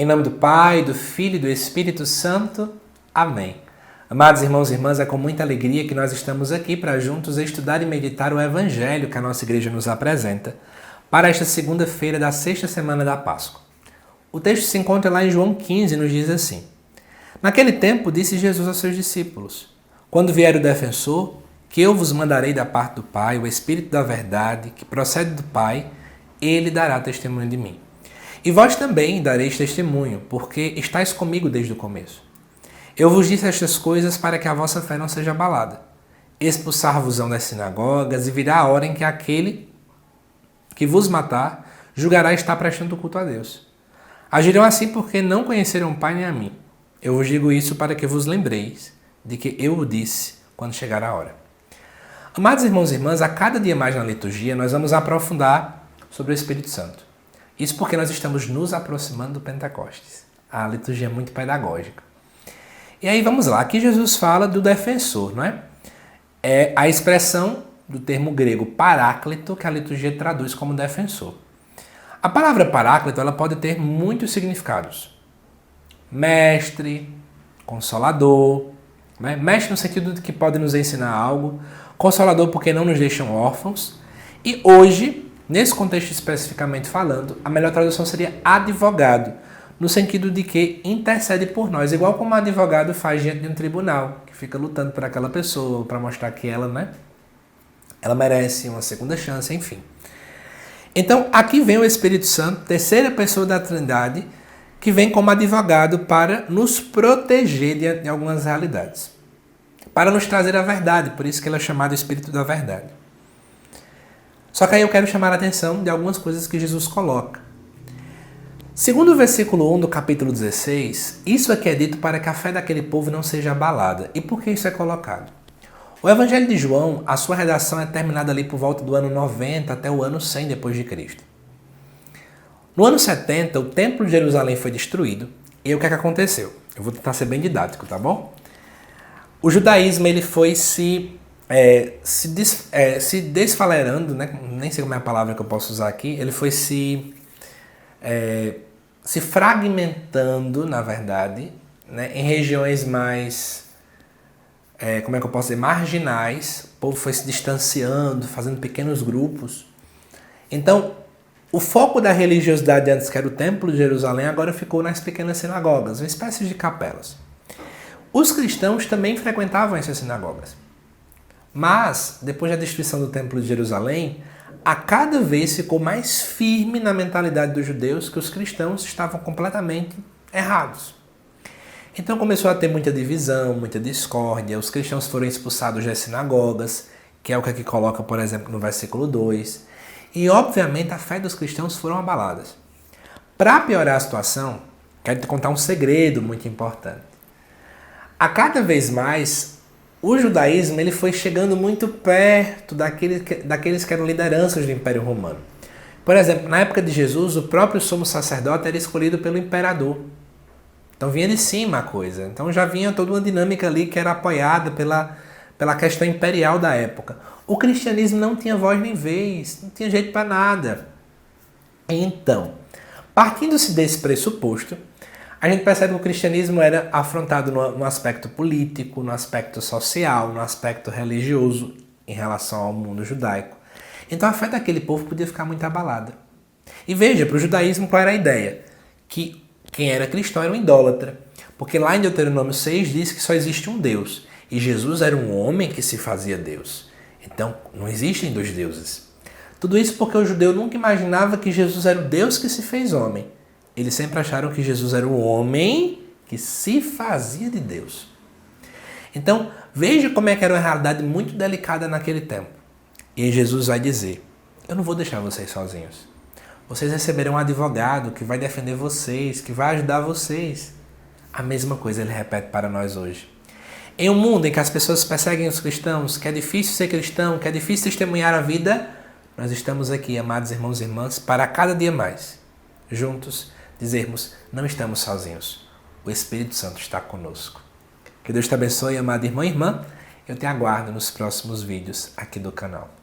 Em nome do Pai, do Filho e do Espírito Santo. Amém. Amados irmãos e irmãs, é com muita alegria que nós estamos aqui para juntos estudar e meditar o Evangelho que a nossa igreja nos apresenta para esta segunda-feira da sexta semana da Páscoa. O texto se encontra lá em João 15 e nos diz assim: Naquele tempo disse Jesus aos seus discípulos: Quando vier o defensor, que eu vos mandarei da parte do Pai, o Espírito da verdade, que procede do Pai, ele dará testemunho de mim. E vós também dareis testemunho, porque estáis comigo desde o começo. Eu vos disse estas coisas para que a vossa fé não seja abalada. Expulsar-vos-ão das sinagogas, e virá a hora em que aquele que vos matar julgará estar prestando culto a Deus. Agirão assim porque não conheceram o Pai nem a mim. Eu vos digo isso para que vos lembreis de que eu o disse quando chegar a hora. Amados irmãos e irmãs, a cada dia mais na liturgia nós vamos aprofundar sobre o Espírito Santo. Isso porque nós estamos nos aproximando do Pentecostes. A liturgia é muito pedagógica. E aí vamos lá, aqui Jesus fala do defensor, não é? É a expressão do termo grego paráclito que a liturgia traduz como defensor. A palavra paráclito ela pode ter muitos significados. Mestre, consolador, né? Mestre no sentido de que pode nos ensinar algo, consolador porque não nos deixam órfãos. E hoje, nesse contexto especificamente falando, a melhor tradução seria advogado, no sentido de que intercede por nós, igual como um advogado faz diante de um tribunal, que fica lutando por aquela pessoa, para mostrar que ela, né, ela merece uma segunda chance, enfim. Então, aqui vem o Espírito Santo, terceira pessoa da Trindade, que vem como advogado para nos proteger de algumas realidades, para nos trazer a verdade, por isso que ele é chamado Espírito da Verdade. Só que aí eu quero chamar a atenção de algumas coisas que Jesus coloca. Segundo o versículo 1 do capítulo 16, isso aqui é dito para que a fé daquele povo não seja abalada. E por que isso é colocado? O Evangelho de João, a sua redação é terminada ali por volta do ano 90 até o ano 100 depois de Cristo. No ano 70, o Templo de Jerusalém foi destruído. E o que é que aconteceu? Eu vou tentar ser bem didático, tá bom? O judaísmo ele foi se desfalerando, né? Nem sei como é a palavra que eu posso usar aqui. Ele foi se fragmentando, na verdade, né? Em regiões mais, como é que eu posso dizer, marginais. O povo foi se distanciando, fazendo pequenos grupos. Então, o foco da religiosidade antes, que era o Templo de Jerusalém, agora ficou nas pequenas sinagogas, uma espécie de capelas. Os cristãos também frequentavam essas sinagogas. Mas, depois da destruição do Templo de Jerusalém, a cada vez ficou mais firme na mentalidade dos judeus que os cristãos estavam completamente errados. Então começou a ter muita divisão, muita discórdia, os cristãos foram expulsados das sinagogas, que é o que aqui coloca, por exemplo, no versículo 2, e obviamente a fé dos cristãos foram abaladas. Para piorar a situação, quero te contar um segredo muito importante. A cada vez mais, o judaísmo ele foi chegando muito perto daqueles que eram lideranças do Império Romano. Por exemplo, na época de Jesus, o próprio sumo sacerdote era escolhido pelo imperador. Então vinha de cima a coisa. Então já vinha toda uma dinâmica ali que era apoiada pela questão imperial da época. O cristianismo não tinha voz nem vez, não tinha jeito para nada. Então, partindo-se desse pressuposto, a gente percebe que o cristianismo era afrontado no aspecto político, no aspecto social, no aspecto religioso em relação ao mundo judaico. Então a fé daquele povo podia ficar muito abalada. E veja, para o judaísmo qual era a ideia? Que quem era cristão era um idólatra. Porque lá em Deuteronômio 6 diz que só existe um Deus. E Jesus era um homem que se fazia Deus. Então não existem dois deuses. Tudo isso porque o judeu nunca imaginava que Jesus era o Deus que se fez homem. Eles sempre acharam que Jesus era um homem que se fazia de Deus. Então, veja como é que era uma realidade muito delicada naquele tempo. E Jesus vai dizer: eu não vou deixar vocês sozinhos. Vocês receberão um advogado que vai defender vocês, que vai ajudar vocês. A mesma coisa ele repete para nós hoje. Em um mundo em que as pessoas perseguem os cristãos, que é difícil ser cristão, que é difícil testemunhar a vida, nós estamos aqui, amados irmãos e irmãs, para cada dia mais, juntos, dizermos: não estamos sozinhos. O Espírito Santo está conosco. Que Deus te abençoe, amado irmão e irmã. Eu te aguardo nos próximos vídeos aqui do canal.